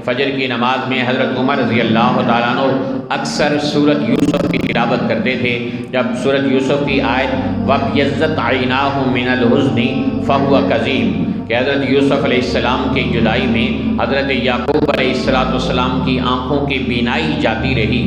فجر کی نماز میں حضرت عمر رضی اللہ تعالیٰ عنہ اکثر سورۃ یوسف کی تلاوت کرتے تھے۔ جب سورۃ یوسف کی آیت وَابْيَضَّتْ عَيْنَاهُ مِنَ الْحُزْنِ فَهُوَ كَظِيمٌ کہ حضرت یوسف علیہ السلام کی جدائی میں حضرت یعقوب علیہ السلام کی آنکھوں کی بینائی جاتی رہی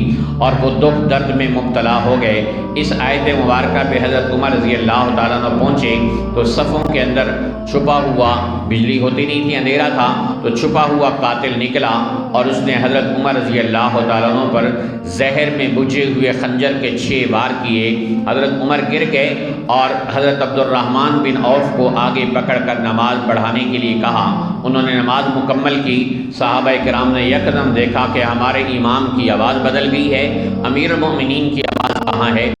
اور وہ دکھ درد میں مبتلا ہو گئے، اس آیت مبارکہ پہ حضرت عمر رضی اللہ تعالیٰ عنہ پہنچے تو صفوں کے اندر چھپا ہوا، بجلی ہوتی نہیں تھی، اندھیرا تھا، تو چھپا ہوا قاتل نکلا اور اس نے حضرت عمر رضی اللہ تعالیٰ عنہ پر زہر میں بجھے ہوئے خنجر کے 6 وار کیے۔ حضرت عمر گر گئے اور حضرت عبد الرحمن بن عوف کو آگے پکڑ کر نماز پڑھانے کے لیے کہا۔ انہوں نے نماز مکمل کی۔ صحابہ کرام نے یکدم دیکھا کہ ہمارے امام کی آواز بدل گئی ہے، امیر المومنین کی آواز کہاں ہے؟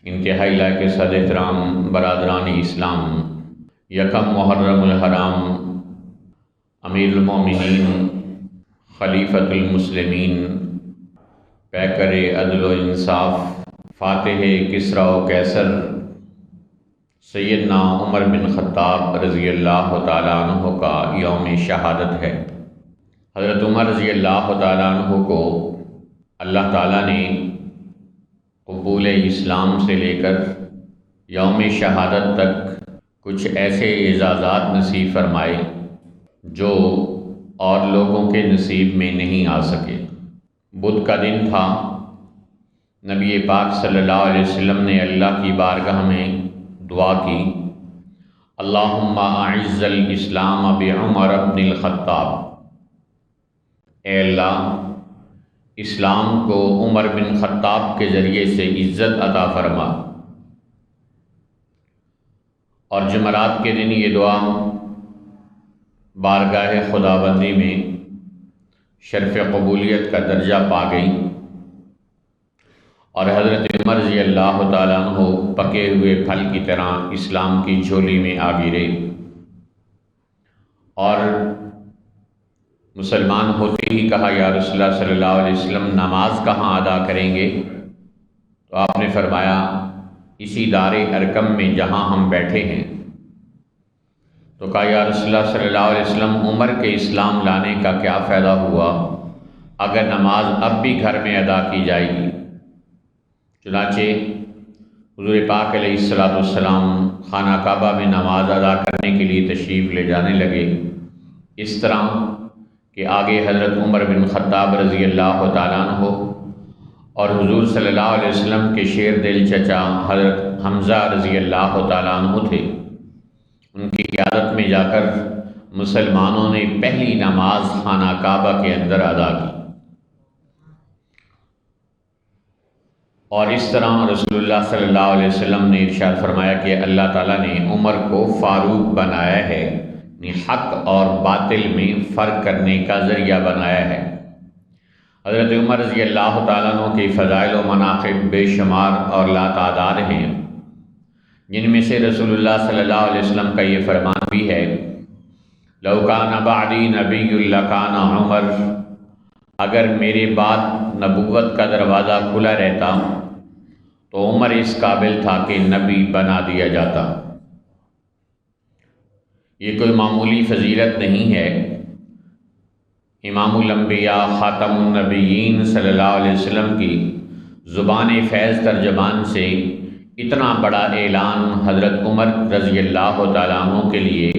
انتہائی لائق صد احترام برادران اسلام، یکم محرم الحرام، امیر المومنین، خلیفۃ المسلمین، پیکر عدل و انصاف، فاتح کسریٰ و قیصر، سیدنا عمر بن خطاب رضی اللہ تعالیٰ عنہ کا یوم شہادت ہے۔ حضرت عمر رضی اللہ تعالیٰ عنہ کو اللہ تعالیٰ نے قبول اسلام سے لے کر یوم شہادت تک کچھ ایسے اعزازات نصیب فرمائے جو اور لوگوں کے نصیب میں نہیں آ سکے۔ بدھ کا دن تھا، نبی پاک صلی اللہ علیہ وسلم نے اللہ کی بارگاہ میں دعا کی، اللہم اعز الاسلام بعمر بن الخطاب، اے اللہ اسلام کو عمر بن خطاب کے ذریعے سے عزت عطا فرما۔ اور جمعرات کے دن یہ دعا بارگاہ خداوندی میں شرف قبولیت کا درجہ پا گئی اور حضرت عمر رضی اللہ تعالیٰ عنہ پکے ہوئے پھل کی طرح اسلام کی جھولی میں آ گرے، اور مسلمان ہوتے ہی کہا یا رسول اللہ صلی اللہ علیہ وسلم نماز کہاں ادا کریں گے؟ تو آپ نے فرمایا اسی دار ارقم میں جہاں ہم بیٹھے ہیں۔ تو کہا یا رسول اللہ صلی اللہ علیہ وسلم عمر کے اسلام لانے کا کیا فائدہ ہوا اگر نماز اب بھی گھر میں ادا کی جائے گی؟ چنانچہ حضور پاک علیہ السلام خانہ کعبہ میں نماز ادا کرنے کے لیے تشریف لے جانے لگے، اس طرح کہ آگے حضرت عمر بن خطاب رضی اللہ تعالیٰ عنہ اور حضور صلی اللہ علیہ وسلم کے شیر دل چچا حضرت حمزہ رضی اللہ تعالیٰ عنہ تھے۔ ان کی قیادت میں جا کر مسلمانوں نے پہلی نماز خانہ کعبہ کے اندر ادا کی، اور اس طرح رسول اللہ صلی اللہ علیہ وسلم نے ارشاد فرمایا کہ اللہ تعالیٰ نے عمر کو فاروق بنایا ہے، حق اور باطل میں فرق کرنے کا ذریعہ بنایا ہے۔ حضرت عمر رضی اللہ تعالیٰ عنہ کی فضائل و مناقب بے شمار اور لا تعداد ہیں، جن میں سے رسول اللہ صلی اللہ علیہ وسلم کا یہ فرمان بھی ہے، لو کان بعدی نبی لکان عمر، اگر میرے بعد نبوت کا دروازہ کھلا رہتا تو عمر اس قابل تھا کہ نبی بنا دیا جاتا۔ یہ کوئی معمولی فضیلت نہیں ہے۔ امام الانبیاء خاتم النبیین صلی اللہ علیہ وسلم کی زبان فیض ترجمان سے اتنا بڑا اعلان حضرت عمر رضی اللہ تعالیٰ عنہ کے لیے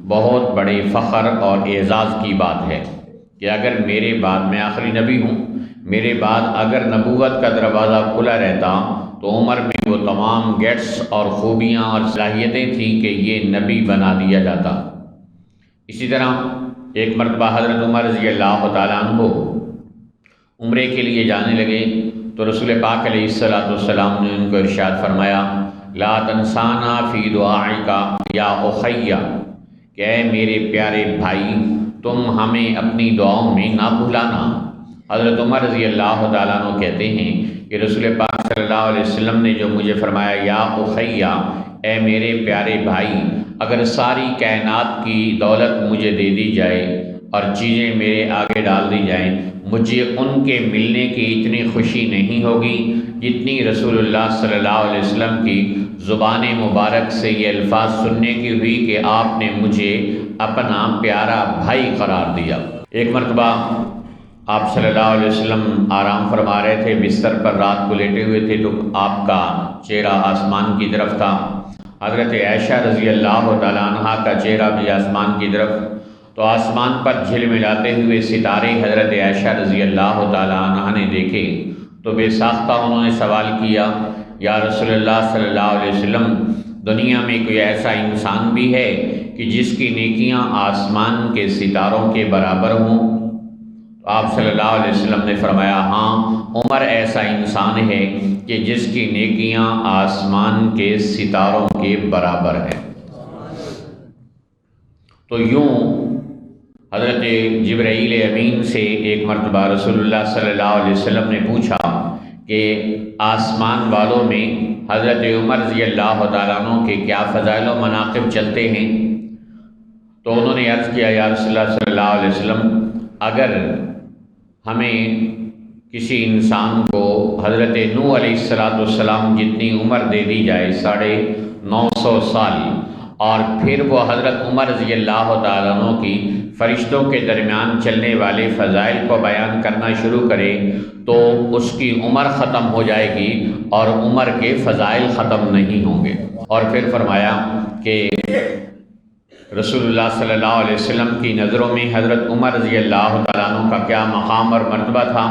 بہت بڑے فخر اور اعزاز کی بات ہے کہ اگر میرے بعد، میں آخری نبی ہوں، میرے بعد اگر نبوت کا دروازہ کھلا رہتا تو عمر میں وہ تمام گیٹس اور خوبیاں اور صلاحیتیں تھیں کہ یہ نبی بنا دیا جاتا۔ اسی طرح ایک مرتبہ حضرت عمر رضی اللہ تعالیٰ عنہ عمرے کے لیے جانے لگے تو رسول پاک علیہ السلام نے ان کو ارشاد فرمایا، لا تنسانا فی دعائک یا اخی، کہ اے میرے پیارے بھائی تم ہمیں اپنی دعاؤں میں نہ بھلانا۔ حضرت عمر رضی اللہ تعالیٰ عنہ کہتے ہیں کہ رسول پاک صلی اللہ علیہ وسلم نے جو مجھے فرمایا یا اخی، اے میرے پیارے بھائی، اگر ساری کائنات کی دولت مجھے دے دی جائے اور چیزیں میرے آگے ڈال دی جائیں، مجھے ان کے ملنے کی اتنی خوشی نہیں ہوگی جتنی رسول اللہ صلی اللہ علیہ وسلم کی زبان مبارک سے یہ الفاظ سننے کی ہوئی کہ آپ نے مجھے اپنا پیارا بھائی قرار دیا۔ ایک مرتبہ آپ صلی اللہ علیہ وسلم آرام فرما رہے تھے، بستر پر رات کو لیٹے ہوئے تھے، تو آپ کا چہرہ آسمان کی طرف تھا۔ حضرت عائشہ رضی اللہ تعالیٰ عنہ کا چہرہ بھی آسمان کی طرف، تو آسمان پر جھلملاتے ہوئے ستارے حضرت عائشہ رضی اللہ تعالیٰ عنہ نے دیکھے تو بے ساختہ انہوں نے سوال کیا، یا رسول اللہ صلی اللہ علیہ وسلم، دنیا میں کوئی ایسا انسان بھی ہے کہ جس کی نیکیاں آسمان کے ستاروں کے برابر ہوں؟ تو آپ صلی اللہ علیہ وسلم نے فرمایا، ہاں، عمر ایسا انسان ہے کہ جس کی نیکیاں آسمان کے ستاروں کے برابر ہیں۔ تو یوں حضرت جبرائیل امین سے ایک مرتبہ رسول اللہ صلی اللہ علیہ وسلم نے پوچھا کہ آسمان والوں میں حضرت عمر رضی اللہ تعالیٰ عنہ کے کیا فضائل و مناقب چلتے ہیں؟ تو انہوں نے عرض کیا، یا رسول اللہ صلی اللہ علیہ وسلم، اگر ہمیں کسی انسان کو حضرت نوح علیہ السلام جتنی عمر دے دی جائے، 950 سال، اور پھر وہ حضرت عمر رضی اللہ تعالیٰ عنہ کی فرشتوں کے درمیان چلنے والے فضائل کو بیان کرنا شروع کرے تو اس کی عمر ختم ہو جائے گی اور عمر کے فضائل ختم نہیں ہوں گے۔ اور پھر فرمایا کہ رسول اللہ صلی اللہ علیہ وسلم کی نظروں میں حضرت عمر رضی اللہ تعالیٰ عنہ کا کیا مقام اور مرتبہ تھا۔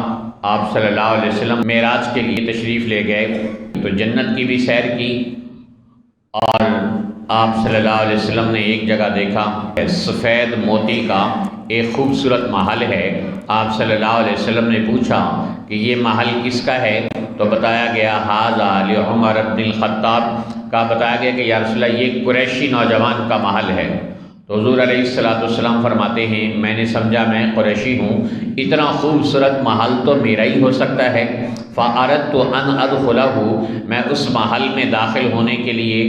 آپ صلی اللہ علیہ وسلم معراج کے لیے تشریف لے گئے تو جنت کی بھی سیر کی، اور آپ صلی اللہ علیہ وسلم نے ایک جگہ دیکھا، سفید موتی کا ایک خوبصورت محل ہے۔ آپ صلی اللہ علیہ وسلم نے پوچھا کہ یہ محل کس کا ہے؟ تو بتایا گیا، ھذا لعمر بن الخطاب کا۔ بتایا گیا کہ یا رسول اللہ، یہ قریشی نوجوان کا محل ہے۔ تو حضور علیہ السلام فرماتے ہیں، میں نے سمجھا میں قریشی ہوں، اتنا خوبصورت محل تو میرا ہی ہو سکتا ہے۔ فَأَرَدْتُ أَنْ أَدْخُلَهُ، میں اس محل میں داخل ہونے کے لیے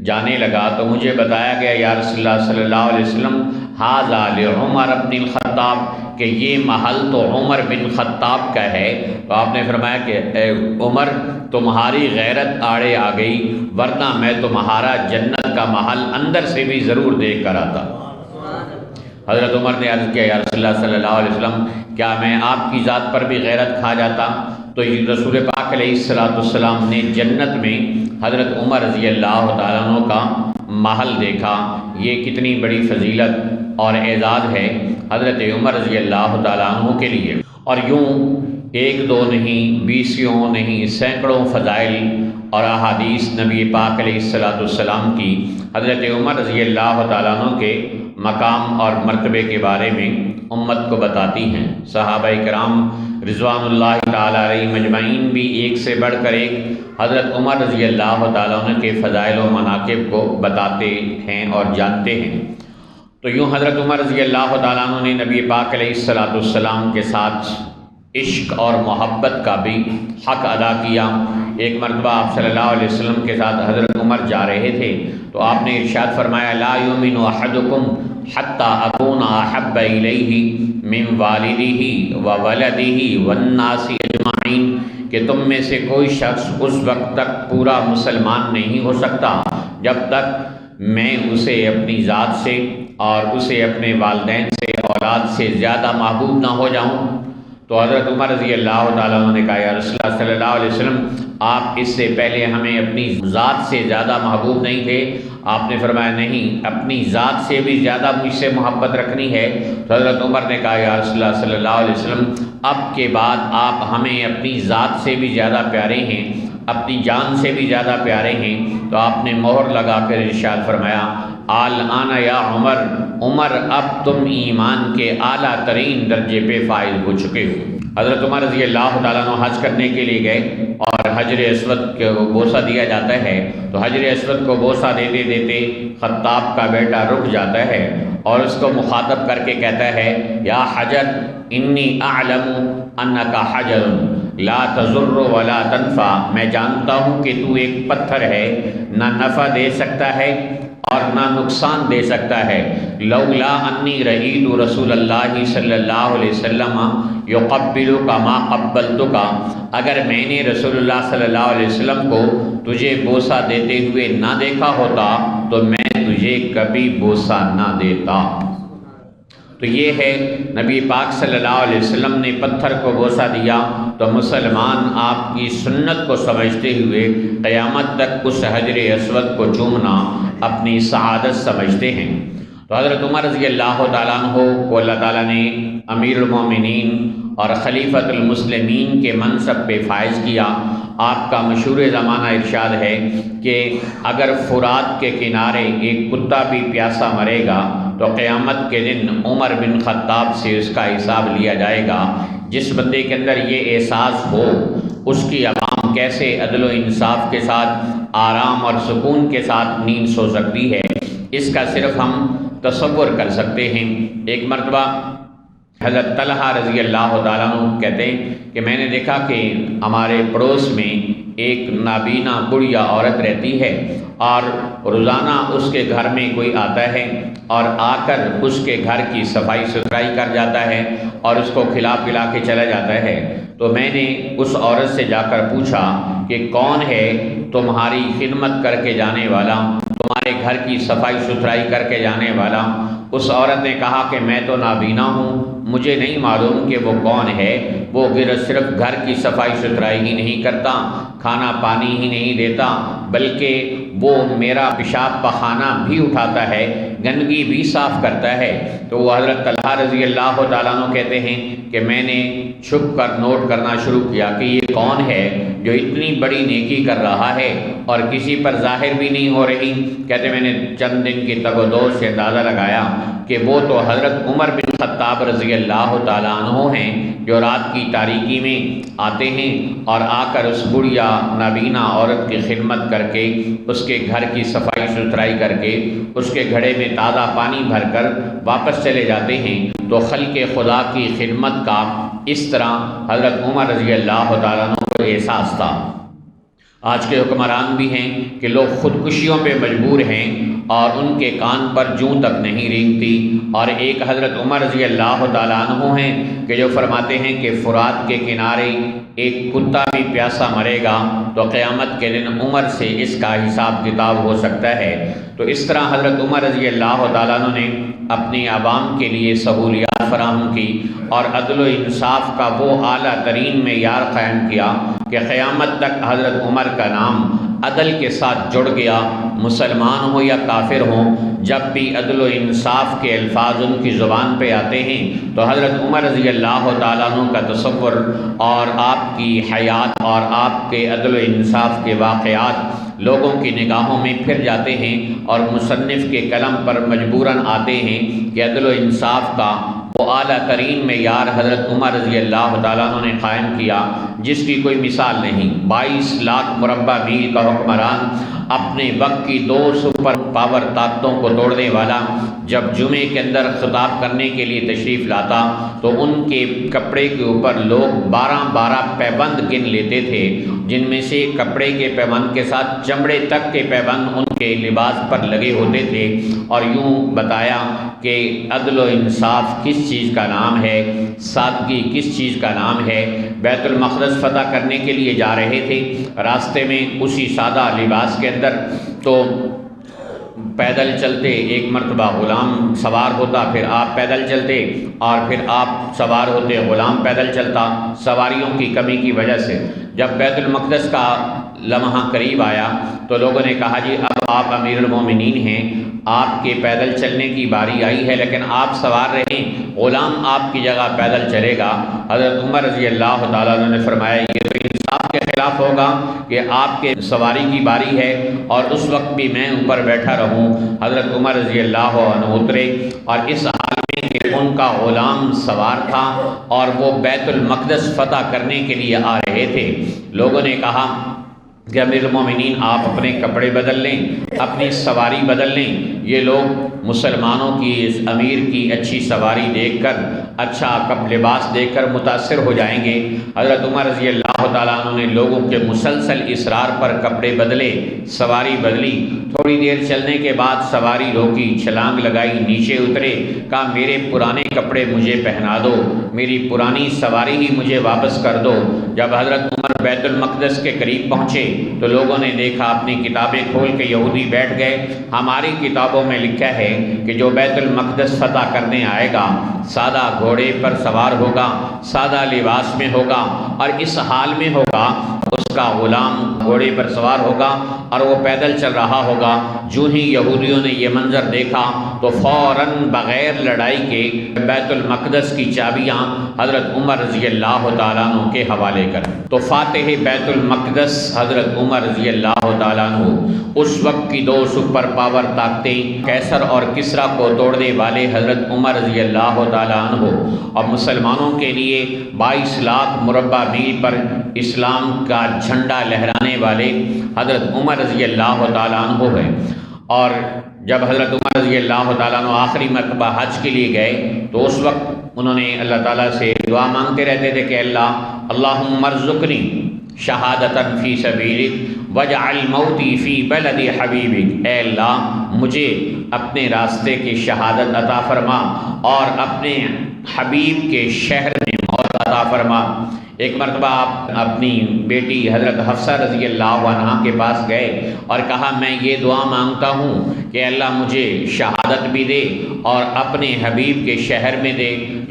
جانے لگا تو مجھے بتایا گیا، یا رسول اللہ صلی اللہ علیہ وسلم، ھذا لعمر بن الخطاب، کہ یہ محل تو عمر بن خطاب کا ہے۔ تو آپ نے فرمایا کہ اے عمر، تمہاری غیرت آڑے آ گئی، ورنہ میں تمہارا جنت کا محل اندر سے بھی ضرور دیکھ کر آتا۔ حضرت عمر نے عرض کیا، یا رسول اللہ صلی اللہ علیہ وسلم، کیا میں آپ کی ذات پر بھی غیرت کھا جاتا؟ تو رسول پاک علیہ السلام نے جنت میں حضرت عمر رضی اللہ تعالیٰ عنہ کا محل دیکھا۔ یہ کتنی بڑی فضیلت اور اعزاز ہے حضرت عمر رضی اللہ تعالیٰ عنہ کے لیے۔ اور یوں ایک دو نہیں، بیسیوں نہیں، سینکڑوں فضائل اور احادیث نبی پاک علیہ السلام کی حضرت عمر رضی اللہ تعالیٰ عنہ کے مقام اور مرتبے کے بارے میں امت کو بتاتی ہیں۔ صحابہ کرام رضوان اللہ تعالیٰ علیہ مجمعین بھی ایک سے بڑھ کر ایک حضرت عمر رضی اللہ تعالیٰ عنہ کے فضائل و مناقب کو بتاتے ہیں اور جانتے ہیں۔ تو یوں حضرت عمر رضی اللہ تعالیٰ عنہ نے نبی پاک علیہ السلام کے ساتھ عشق اور محبت کا بھی حق ادا کیا۔ ایک مرتبہ آپ صلی اللہ علیہ وسلم کے ساتھ حضرت عمر جا رہے تھے تو آپ نے ارشاد فرمایا، لا یؤمن احدکم حتی اکون احب الیہ من والدہ وولدہ والناس اجمعین، کہ تم میں سے کوئی شخص اس وقت تک پورا مسلمان نہیں ہو سکتا جب تک میں اسے اپنی ذات سے اور اسے اپنے والدین سے، اولاد سے زیادہ محبوب نہ ہو جاؤں۔ تو حضرت عمر رضی اللہ تعالیٰ عنہ نے کہا، یا رسول اللہ صلی اللہ علیہ وسلم، آپ اس سے پہلے ہمیں اپنی ذات سے زیادہ محبوب نہیں تھے؟ آپ نے فرمایا، نہیں، اپنی ذات سے بھی زیادہ مجھ سے محبت رکھنی ہے۔ تو حضرت عمر نے کہا، یا رسول اللہ صلی اللہ علیہ وسلم، اب کے بعد آپ ہمیں اپنی ذات سے بھی زیادہ پیارے ہیں، اپنی جان سے بھی زیادہ پیارے ہیں۔ تو آپ نے مہر لگا کر ارشاد فرمایا، الآن یا عمر، عمر اب تم ایمان کے اعلیٰ ترین درجے پہ فائز ہو چکے ہو۔ حضرت عمر رضی اللہ تعالیٰ عنہ حج کرنے کے لیے گئے اور حجر اسود کو بوسہ دیا جاتا ہے، تو حجر اسود کو بوسہ دیتے دیتے خطاب کا بیٹا رک جاتا ہے اور اس کو مخاطب کر کے کہتا ہے، یا حجر انی اعلم انک حجر لا تضر ولا تنفع، میں جانتا ہوں کہ تو ایک پتھر ہے، نہ نفع دے سکتا ہے اور نہ نقصان دے سکتا ہے۔ لولا انی رأیت رسول اللہ صلی اللہ علیہ وسلم یقبلک ما قبلتک، اگر میں نے رسول اللہ صلی اللہ علیہ وسلم کو تجھے بوسہ دیتے ہوئے نہ دیکھا ہوتا تو میں تجھے کبھی بوسہ نہ دیتا۔ تو یہ ہے نبی پاک صلی اللہ علیہ وسلم نے پتھر کو بوسہ دیا تو مسلمان آپ کی سنت کو سمجھتے ہوئے قیامت تک اس حجر اسود کو چومنا اپنی سعادت سمجھتے ہیں۔ تو حضرت عمر رضی اللہ تعالیٰ عنہ کو اللہ تعالیٰ نے امیر المومنین اور خلیفۃ المسلمین کے منصب پہ فائز کیا۔ آپ کا مشہور زمانہ ارشاد ہے کہ اگر فرات کے کنارے ایک کتا بھی پیاسا مرے گا تو قیامت کے دن عمر بن خطاب سے اس کا حساب لیا جائے گا۔ جس بندے کے اندر یہ احساس ہو اس کی عوام کیسے عدل و انصاف کے ساتھ آرام اور سکون کے ساتھ نیند سو سکتی ہے، اس کا صرف ہم تصور کر سکتے ہیں۔ ایک مرتبہ حضرت طلحہ رضی اللہ تعالیٰ عنہ کہتے ہیں کہ میں نے دیکھا کہ ہمارے پڑوس میں ایک نابینا بڑھیا عورت رہتی ہے اور روزانہ اس کے گھر میں کوئی آتا ہے اور آ کر اس کے گھر کی صفائی ستھرائی کر جاتا ہے اور اس کو کھلا پلا کے چلا جاتا ہے۔ تو میں نے اس عورت سے جا کر پوچھا کہ کون ہے تمہاری خدمت کر کے جانے والا، تمہارے گھر کی صفائی ستھرائی کر کے جانے والا؟ اس عورت نے کہا کہ میں تو نابینا ہوں، مجھے نہیں معلوم کہ وہ کون ہے، وہ صرف گھر کی صفائی ستھرائی ہی نہیں کرتا، کھانا پانی ہی نہیں دیتا، بلکہ وہ میرا پیشاب پخانہ بھی اٹھاتا ہے، گندگی بھی صاف کرتا ہے۔ تو وہ حضرت طلحہ رضی اللہ تعالیٰ عنہ کہتے ہیں کہ میں نے چھپ کر نوٹ کرنا شروع کیا کہ یہ کون ہے جو اتنی بڑی نیکی کر رہا ہے اور کسی پر ظاہر بھی نہیں ہو رہی۔ کہتے میں نے چند دن کی تگ و دو سے اندازہ لگایا کہ وہ تو حضرت عمر بن خطاب رضی اللہ تعالیٰ عنہ ہیں جو رات کی تاریکی میں آتے ہیں اور آ کر اس بڑھیا نابینا عورت کی خدمت کر کے اس کے گھر کی صفائی ستھرائی کر کے اس کے گھڑے میں تازہ پانی بھر کر واپس چلے جاتے ہیں۔ تو خلق خدا کی خدمت کا اس طرح حضرت عمر رضی اللہ تعالیٰ عنہ کو احساس تھا۔ آج کے حکمران بھی ہیں کہ لوگ خودکشیوں پہ مجبور ہیں اور ان کے کان پر جوں تک نہیں رینگتی، اور ایک حضرت عمر رضی اللہ تعالیٰ عنہ ہیں کہ جو فرماتے ہیں کہ فرات کے کنارے ایک کتا بھی پیاسا مرے گا تو قیامت کے دن عمر سے اس کا حساب کتاب ہو سکتا ہے۔ تو اس طرح حضرت عمر رضی اللہ تعالیٰ عنہ نے اپنی عوام کے لیے سہولیات فراہم کی اور عدل و انصاف کا وہ اعلیٰ ترین معیار قائم کیا کہ قیامت تک حضرت عمر کا نام عدل کے ساتھ جڑ گیا۔ مسلمان ہو یا کافر ہوں، جب بھی عدل و انصاف کے الفاظ ان کی زبان پہ آتے ہیں تو حضرت عمر رضی اللہ تعالیٰ عنہ کا تصور اور آپ کی حیات اور آپ کے عدل و انصاف کے واقعات لوگوں کی نگاہوں میں پھر جاتے ہیں اور مصنف کے قلم پر مجبوراً آتے ہیں کہ عدل و انصاف کا وہ اعلیٰ ترین معیار حضرت عمر رضی اللہ تعالیٰ عنہ نے قائم کیا جس کی کوئی مثال نہیں۔ 22 لاکھ مربع میل کا حکمران، اپنے وقت کی 2 سپر پاور طاقتوں کو توڑنے والا، جب جمعے کے اندر خطاب کرنے کے لیے تشریف لاتا تو ان کے کپڑے کے اوپر لوگ 12 پیبند گن لیتے تھے، جن میں سے کپڑے کے پیبند کے ساتھ چمڑے تک کے پیبند ان کے لباس پر لگے ہوتے تھے، اور یوں بتایا کہ عدل و انصاف کس چیز کا نام ہے، سادگی کس چیز کا نام ہے۔ بیت المقدس فتح کرنے کے لیے جا رہے تھے، راستے میں اسی سادہ لباس کے اندر تو پیدل چلتے، ایک مرتبہ غلام سوار ہوتا، پھر آپ پیدل چلتے، اور پھر آپ سوار ہوتے، غلام پیدل چلتا، سواریوں کی کمی کی وجہ سے۔ جب بیت المقدس کا لمحہ قریب آیا تو لوگوں نے کہا جی اب آپ امیر المومنین ہیں، آپ کے پیدل چلنے کی باری آئی ہے، لیکن آپ سوار رہیں، غلام آپ کی جگہ پیدل چلے گا۔ حضرت عمر رضی اللہ تعالیٰ عنہ نے فرمایا یہ تو انصاف کے خلاف ہوگا کہ آپ کے سواری کی باری ہے اور اس وقت بھی میں اوپر بیٹھا رہوں۔ حضرت عمر رضی اللہ عنہ اترے اور اس حال میں کہ ان کا غلام سوار تھا اور وہ بیت المقدس فتح کرنے کے لیے آ رہے تھے۔ لوگوں نے کہا کہ امیر المومنین آپ اپنے کپڑے بدل لیں، اپنی سواری بدل لیں، یہ لوگ مسلمانوں کی اس امیر کی اچھی سواری دیکھ کر، اچھا لباس دیکھ کر متاثر ہو جائیں گے۔ حضرت عمر رضی اللہ تعالیٰ عنہ نے لوگوں کے مسلسل اصرار پر کپڑے بدلے، سواری بدلی۔ تھوڑی دیر چلنے کے بعد سواری روکی، چھلانگ لگائی، نیچے اترے، کہا میرے پرانے کپڑے مجھے پہنا دو، میری پرانی سواری ہی مجھے واپس کر دو۔ جب حضرت عمر بیت المقدس کے قریب پہنچے تو لوگوں نے دیکھا، اپنی کتابیں کھول کے یہودی بیٹھ گئے۔ ہماری کتابوں میں لکھا ہے کہ جو بیت المقدس فتح کرنے آئے گا سادہ گھوڑے پر سوار ہوگا، سادہ لباس میں ہوگا، اور اس حال میں ہوگا اس کا غلام گھوڑے پر سوار ہوگا اور وہ پیدل چل رہا ہوگا۔ جو ہی یہودیوں نے یہ منظر دیکھا تو فوراً بغیر لڑائی کے بیت المقدس کی چابیاں حضرت عمر رضی اللہ تعالیٰ عنہ کے حوالے کر۔ تو فاتح بیت المقدس حضرت عمر رضی اللہ تعالیٰ عنہ، اس وقت کی 2 سپر پاور طاقتیں قیصر اور کسریٰ کو توڑنے والے حضرت عمر رضی اللہ تعالیٰ عنہ، اور مسلمانوں کے لیے 22 لاکھ مربع میل پر اسلام کا جھنڈا لہرانے والے حضرت عمر رضی اللہ تعالیٰ عنہ ہیں۔ اور جب حضرت عمر رضی اللہ تعالیٰ عنہ آخری مرتبہ حج کے لیے گئے تو اس وقت انہوں نے اللہ تعالیٰ سے دعا مانگتے رہتے تھے کہ اللہم ارزقنی شہادتاً فی سبیلک واجعل موتی فی بلد حبیبک، اے اللہ مجھے اپنے راستے کی شہادت عطا فرما اور اپنے حبیب کے شہر میں موت عطا فرما۔ ایک مرتبہ آپ اپنی بیٹی حضرت حفصہ رضی اللہ عنہا کے پاس گئے اور کہا میں یہ دعا مانگتا ہوں کہ اللہ مجھے شہادت بھی دے اور اپنے حبیب کے شہر میں دے۔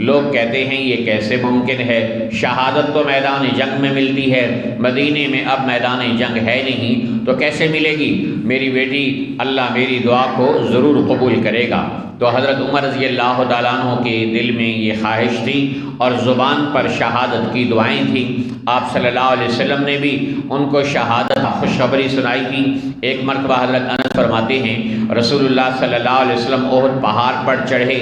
لوگ کہتے ہیں یہ کیسے ممکن ہے، شہادت تو میدان جنگ میں ملتی ہے، مدینے میں اب میدان جنگ ہے نہیں تو کیسے ملے گی؟ میری بیٹی، اللہ میری دعا کو ضرور قبول کرے گا۔ تو حضرت عمر رضی اللہ تعالیٰ عنہ کے دل میں یہ خواہش تھی اور زبان پر شہادت کی دعائیں تھیں۔ آپ صلی اللہ علیہ وسلم نے بھی ان کو شہادت خوشخبری سنائی تھی۔ ایک مرتبہ حضرت انس فرماتے ہیں رسول اللہ صلی اللہ علیہ وسلم احد پہاڑ پر چڑھے،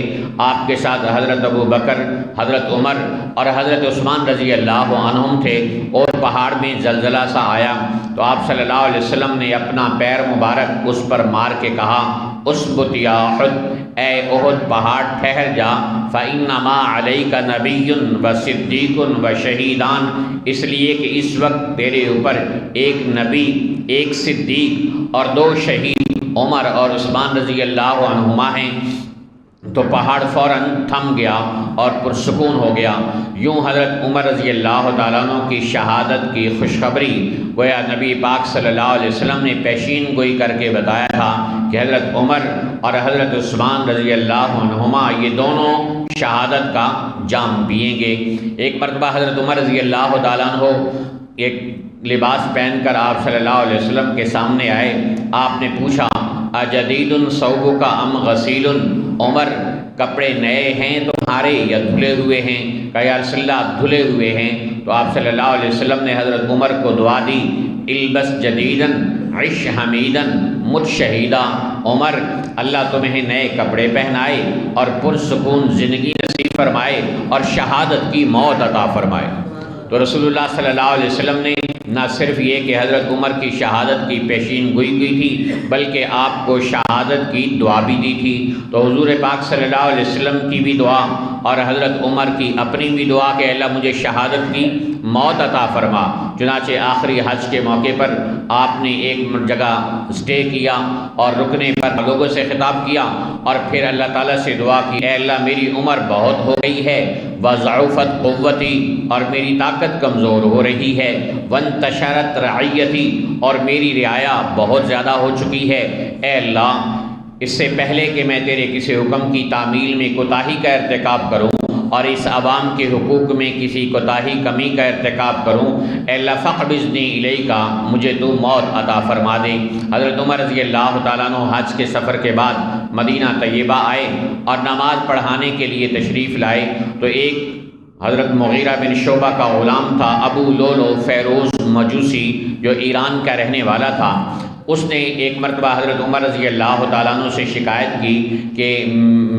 آپ کے ساتھ حضرت ابو بکر، حضرت عمر اور حضرت عثمان رضی اللہ عنہم تھے۔ احد پہاڑ میں زلزلہ سا آیا تو آپ صلی اللہ علیہ وسلم نے اپنا پیر مبارک اس پر مار کے کہا اثبت یا احد، اے احد پہاڑ ٹھہر جا، فإنما علیک نبی و صدیق و شہیدان، اس لیے کہ اس وقت تیرے اوپر ایک نبی، ایک صدیق اور 2 شہید عمر اور عثمان رضی اللہ عنہما ہیں۔ تو پہاڑ فوراً تھم گیا اور پرسکون ہو گیا۔ یوں حضرت عمر رضی اللہ تعالیٰ عنہ کی شہادت کی خوشخبری گویا نبی پاک صلی اللہ علیہ وسلم نے پیشین گوئی کر کے بتایا تھا کہ حضرت عمر اور حضرت عثمان رضی اللہ عنہما یہ دونوں شہادت کا جام پئیں گے۔ ایک مرتبہ حضرت عمر رضی اللہ تعالیٰ عنہ ایک لباس پہن کر آپ صلی اللہ علیہ وسلم کے سامنے آئے۔ آپ نے پوچھا اجدید ثوبک ام غسیل، عمر کپڑے نئے ہیں تمہارے یا دھلے ہوئے ہیں؟ کہا یا رسول اللہ دھلے ہوئے ہیں۔ تو آپ صلی اللہ علیہ وسلم نے حضرت عمر کو دعا دی البس جدیدن عش حمیدن مت شہیدہ، عمر اللہ تمہیں نئے کپڑے پہنائے اور پرسکون زندگی نصیب فرمائے اور شہادت کی موت عطا فرمائے۔ تو رسول اللہ صلی اللہ علیہ وسلم نے نہ صرف یہ کہ حضرت عمر کی شہادت کی پیشین گوئی کی تھی بلکہ آپ کو شہادت کی دعا بھی دی تھی۔ تو حضور پاک صلی اللہ علیہ وسلم کی بھی دعا اور حضرت عمر کی اپنی بھی دعا کہ اللہ مجھے شہادت کی موت عطا فرما۔ چنانچہ آخری حج کے موقع پر آپ نے ایک جگہ اسٹے کیا اور رکنے پر لوگوں سے خطاب کیا اور پھر اللہ تعالیٰ سے دعا کی اے اللہ میری عمر بہت ہو گئی ہے، وضعفت قوتی اور میری طاقت کمزور ہو رہی ہے، وانتشرت رعیتی اور میری رعایا بہت زیادہ ہو چکی ہے، اے اللہ اس سے پہلے کہ میں تیرے کسی حکم کی تعمیل میں کوتاہی کا ارتکاب کروں اور اس عوام کے حقوق میں کسی کوتاہی کمی کا ارتکاب کروں، اے اللہ فقبضنی الیک مجھے تو موت عطا فرما دے۔ حضرت عمر رضی اللہ تعالیٰ عنہ حج کے سفر کے بعد مدینہ طیبہ آئے اور نماز پڑھانے کے لیے تشریف لائے تو ایک حضرت مغیرہ بن شعبہ کا غلام تھا ابو لولو فیروز مجوسی جو ایران کا رہنے والا تھا۔ اس نے ایک مرتبہ حضرت عمر رضی اللہ تعالیٰ عنہ سے شکایت کی کہ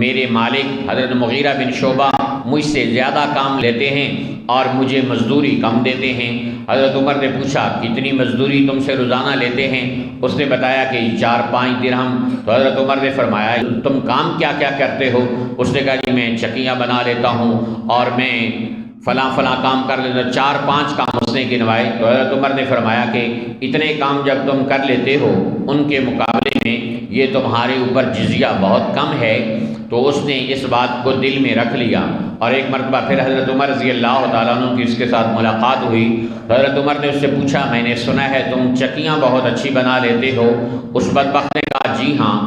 میرے مالک حضرت مغیرہ بن شعبہ مجھ سے زیادہ کام لیتے ہیں اور مجھے مزدوری کم دیتے ہیں۔ حضرت عمر نے پوچھا کتنی مزدوری تم سے روزانہ لیتے ہیں؟ اس نے بتایا کہ 4-5 درہم۔ تو حضرت عمر نے فرمایا تم کام کیا کیا کرتے ہو؟ اس نے کہا جی میں چکیاں بنا لیتا ہوں اور میں فلاں فلاں کام کر لیتا ہوں۔ 4-5 کام اس نے گنوائے۔ تو حضرت عمر نے فرمایا کہ اتنے کام جب تم کر لیتے ہو ان کے مقابلے میں یہ تمہارے اوپر جزیہ بہت کم ہے۔ تو اس نے اس بات کو دل میں رکھ لیا، اور ایک مرتبہ پھر حضرت عمر رضی اللہ تعالیٰ عنہ کی اس کے ساتھ ملاقات ہوئی۔ حضرت عمر نے اس سے پوچھا میں نے سنا ہے تم چکیاں بہت اچھی بنا لیتے ہو۔ اس بدبخت نے کہا جی ہاں۔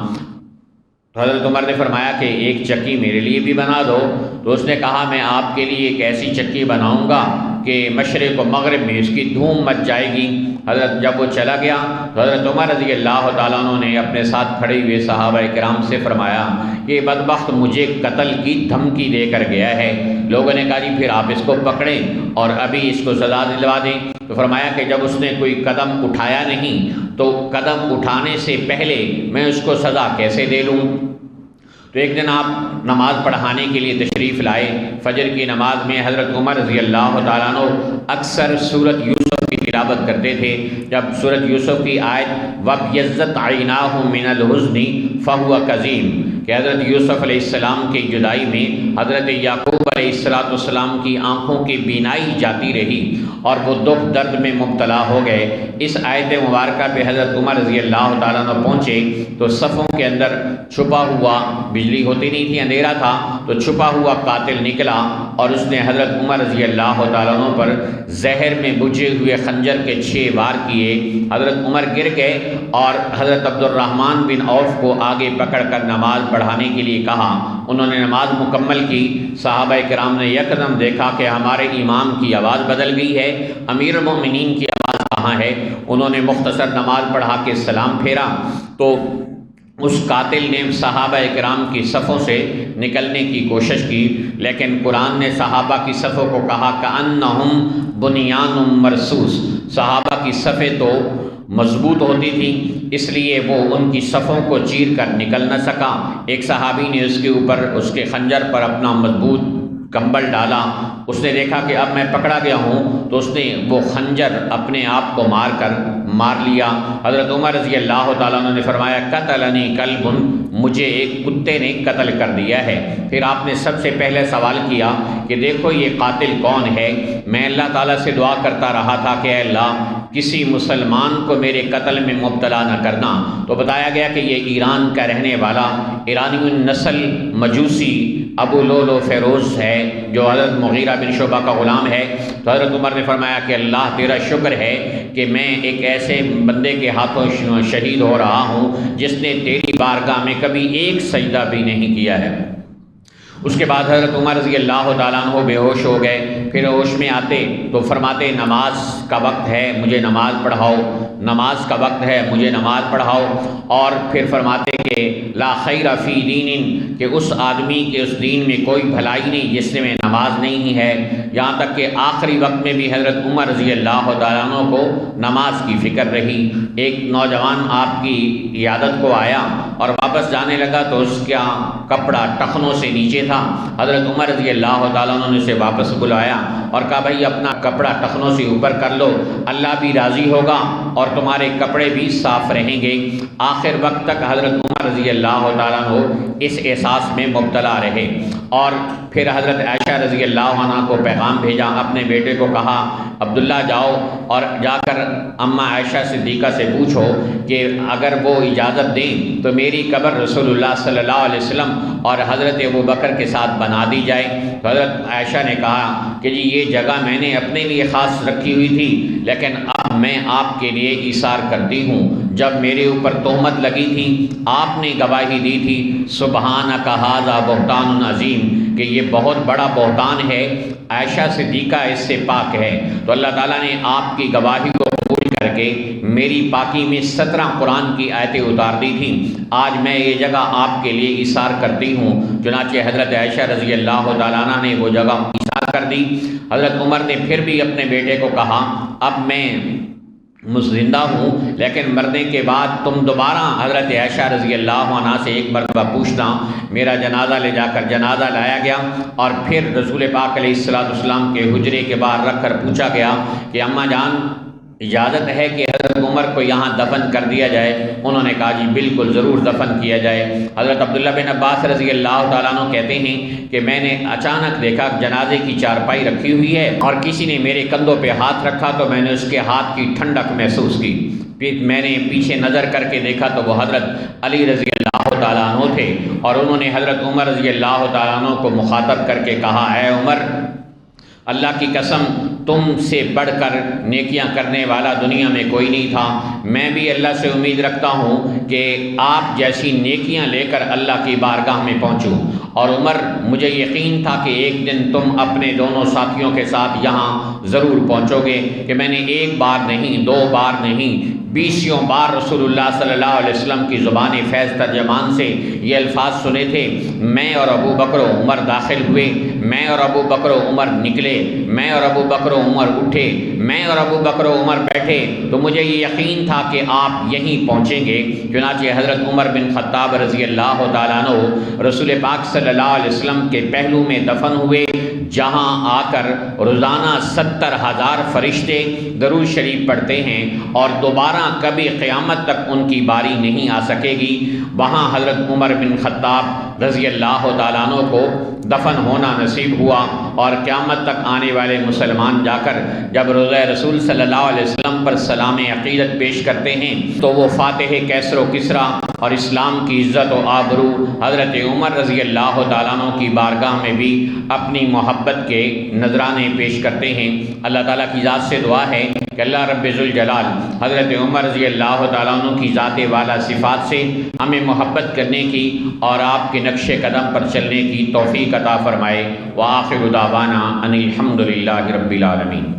تو حضرت عمر نے فرمایا کہ ایک چکی میرے لیے بھی بنا دو۔ تو اس نے کہا میں آپ کے لیے ایک ایسی چکی بناؤں گا کہ مشرق و مغرب میں اس کی دھوم مچ جائے گی۔ حضرت جب وہ چلا گیا تو حضرت عمر رضی اللہ تعالیٰ عنہ نے اپنے ساتھ کھڑے ہوئے صحابہ کرام سے فرمایا یہ بدبخت مجھے قتل کی دھمکی دے کر گیا ہے۔ لوگوں نے کہا جی پھر آپ اس کو پکڑیں اور ابھی اس کو سزا دلوا دیں۔ تو فرمایا کہ جب اس نے کوئی قدم اٹھایا نہیں تو قدم اٹھانے سے پہلے میں اس کو سزا کیسے دے لوں؟ تو ایک دن آپ نماز پڑھانے کے لیے تشریف لائے۔ فجر کی نماز میں حضرت عمر رضی اللہ تعالیٰ عنہ اکثر سورۃ یوسف کی تلاوت کرتے تھے۔ جب سورۃ یوسف کی آیت وَابْيَضَّتْ عَيْنَاهُ مِنَ الْحُزْنِ فَهُوَ كَظِيمٌ کہ حضرت یوسف علیہ السلام کی جدائی میں حضرت یعقوب علیہ السلام کی آنکھوں کی بینائی جاتی رہی اور وہ دکھ درد میں مبتلا ہو گئے۔ اس آیت مبارکہ پہ حضرت عمر رضی اللہ تعالیٰ عنہ پہنچے تو صفوں کے اندر چھپا ہوا، بجلی ہوتی نہیں تھی اندھیرا تھا، تو چھپا ہوا قاتل نکلا اور اس نے حضرت عمر رضی اللہ تعالیٰ عنہ پر زہر میں بجھے ہوئے خنجر کے 6 وار کیے۔ حضرت عمر گر گئے اور حضرت عبد الرحمن بن عوف کو آگے پکڑ کر نماز پڑھانے کے لیے کہا۔ انہوں نے نماز مکمل کی۔ صحابہ کرام نے یکدم دیکھا کہ ہمارے امام کی آواز بدل گئی ہے، امیر المومنین کی آواز کہاں ہے؟ انہوں نے مختصر نماز پڑھا کے سلام پھیرا تو اس قاتل نے صحابہ کرام کی صفوں سے نکلنے کی کوشش کی، لیکن قرآن نے صحابہ کی صفوں کو کہا کأنہم بنیان مرصوص، صحابہ کی صفیں تو مضبوط ہوتی تھی اس لیے وہ ان کی صفوں کو چیر کر نکل نہ سکا۔ ایک صحابی نے اس کے اوپر اس کے خنجر پر اپنا مضبوط کمبل ڈالا۔ اس نے دیکھا کہ اب میں پکڑا گیا ہوں تو اس نے وہ خنجر اپنے آپ کو مار لیا۔ حضرت عمر رضی اللہ تعالیٰ عنہ نے فرمایا قتلنی کلب، مجھے ایک کتے نے قتل کر دیا ہے۔ پھر آپ نے سب سے پہلے سوال کیا کہ دیکھو یہ قاتل کون ہے؟ میں اللہ تعالیٰ سے دعا کرتا رہا تھا کہ اے اللہ کسی مسلمان کو میرے قتل میں مبتلا نہ کرنا۔ تو بتایا گیا کہ یہ ایران کا رہنے والا ایرانی النسل مجوسی ابو لولو فیروز ہے جو حضرت مغیرہ بن شعبہ کا غلام ہے۔ تو حضرت عمر نے فرمایا کہ اللہ تیرا شکر ہے کہ میں ایک ایسے بندے کے ہاتھوں شہید ہو رہا ہوں جس نے تیری بارگاہ میں کبھی ایک سجدہ بھی نہیں کیا ہے۔ اس کے بعد حضرت عمر رضی اللہ تعالیٰ عنہ بے ہوش ہو گئے۔ پھر ہوش میں آتے تو فرماتے نماز کا وقت ہے مجھے نماز پڑھاؤ، نماز کا وقت ہے مجھے نماز پڑھاؤ۔ اور پھر فرماتے کہ لا خیر فی دین، کہ اس آدمی کے اس دین میں کوئی بھلائی نہیں جس میں نماز نہیں ہے۔ یہاں تک کہ آخری وقت میں بھی حضرت عمر رضی اللہ تعالیٰ عنہ کو نماز کی فکر رہی۔ ایک نوجوان آپ کی عیادت کو آیا اور واپس جانے لگا تو اس کا کپڑا ٹخنوں سے نیچے تھا۔ حضرت عمر رضی اللہ تعالیٰ عنہ نے اسے واپس بلایا اور کہا بھائی اپنا کپڑا ٹخنوں سے اوپر کر لو، اللہ بھی راضی ہوگا اور تمہارے کپڑے بھی صاف رہیں گے۔ آخر وقت تک حضرت عمر رضی اللہ تعالیٰ عنہ اس احساس میں مبتلا رہے، اور پھر حضرت عائشہ رضی اللہ عنہ کو پیغام بھیجا، اپنے بیٹے کو کہا عبداللہ جاؤ اور جا کر اماں عائشہ صدیقہ سے پوچھو کہ اگر وہ اجازت دیں تو میری قبر رسول اللہ صلی اللہ علیہ وسلم اور حضرت ابوبکر کے ساتھ بنا دی جائے۔ تو حضرت عائشہ نے کہا کہ جی یہ جگہ میں نے اپنے لیے خاص رکھی ہوئی تھی لیکن اب میں آپ کے لیے ایثار کرتی ہوں۔ جب میرے اوپر تہمت لگی تھی آپ نے گواہی دی تھی سبحانک ھذا بہتان عظیم، کہ یہ بہت بڑا بہتان ہے، عائشہ صدیقہ اس سے پاک ہے۔ تو اللہ تعالیٰ نے آپ کی گواہی کو قبول کر کے میری پاکی میں 17 قرآن کی آیتیں اتار دی تھیں۔ آج میں یہ جگہ آپ کے لیے ایثار کرتی ہوں۔ چنانچہ حضرت عائشہ رضی اللہ تعالیٰ عنہ نے وہ جگہ ایثار کر دی۔ حضرت عمر نے پھر بھی اپنے بیٹے کو کہا اب میں زندہ ہوں، لیکن مرنے کے بعد تم دوبارہ حضرت عائشہ رضی اللہ عنہ سے ایک مرتبہ پوچھنا۔ میرا جنازہ لے جا کر جنازہ لایا گیا، اور پھر رسول پاک علیہ السلام کے حجرے کے باہر رکھ کر پوچھا گیا کہ اماں جان اجازت ہے کہ حضرت عمر کو یہاں دفن کر دیا جائے؟ انہوں نے کہا جی بالکل، ضرور دفن کیا جائے۔ حضرت عبداللہ بن عباس رضی اللہ تعالیٰ عنہ کہتے ہیں کہ میں نے اچانک دیکھا جنازے کی چارپائی رکھی ہوئی ہے اور کسی نے میرے کندھوں پہ ہاتھ رکھا تو میں نے اس کے ہاتھ کی ٹھنڈک محسوس کی۔ پھر میں نے پیچھے نظر کر کے دیکھا تو وہ حضرت علی رضی اللہ تعالیٰ عنہ تھے، اور انہوں نے حضرت عمر رضی اللہ تعالیٰ عنہ کو مخاطب کر کے کہا، اے عمر، اللہ کی قسم تم سے بڑھ کر نیکیاں کرنے والا دنیا میں کوئی نہیں تھا۔ میں بھی اللہ سے امید رکھتا ہوں کہ آپ جیسی نیکیاں لے کر اللہ کی بارگاہ میں پہنچوں، اور عمر مجھے یقین تھا کہ ایک دن تم اپنے دونوں ساتھیوں کے ساتھ یہاں ضرور پہنچو گے، کہ میں نے ایک بار نہیں، دو بار نہیں، 20 بار رسول اللہ صلی اللہ علیہ وسلم کی زبان فیض ترجمان سے یہ الفاظ سنے تھے، میں اور ابو بکر و عمر داخل ہوئے، میں اور ابو بکر و عمر نکلے، میں اور ابو بکر و عمر اٹھے، میں اور ابو بکر و عمر بیٹھے، تو مجھے یہ یقین تھا کہ آپ یہیں پہنچیں گے۔ چنانچہ حضرت عمر بن خطاب رضی اللہ تعالیٰ عنہ رسول پاک صلی اللہ علیہ وسلم کے پہلو میں دفن ہوئے، جہاں آ کر روزانہ 70,000 فرشتے درود شریف پڑھتے ہیں، اور دوبارہ کبھی قیامت تک ان کی باری نہیں آ سکے گی۔ وہاں حضرت عمر بن خطاب رضی اللہ تعالیٰ عنہ کو دفن ہونا نصیب ہوا، اور قیامت تک آنے والے مسلمان جا کر جب روضہ رسول صلی اللہ علیہ وسلم پر سلام عقیدت پیش کرتے ہیں تو وہ فاتح کیسر و کسریٰ اور اسلام کی عزت و آبرو حضرت عمر رضی اللہ تعالیٰ عنہ کی بارگاہ میں بھی اپنی محبت کے نذرانے پیش کرتے ہیں۔ اللہ تعالیٰ کی ذات سے دعا ہے کہ اللہ رب ذوالجلال حضرت عمر رضی اللہ تعالیٰ عنہ کی ذات والا صفات سے ہمیں محبت کرنے کی اور آپ کے نقش قدم پر چلنے کی توفیق عطا فرمائے۔ وآخر دعوانا ان الحمد للہ رب العالمین۔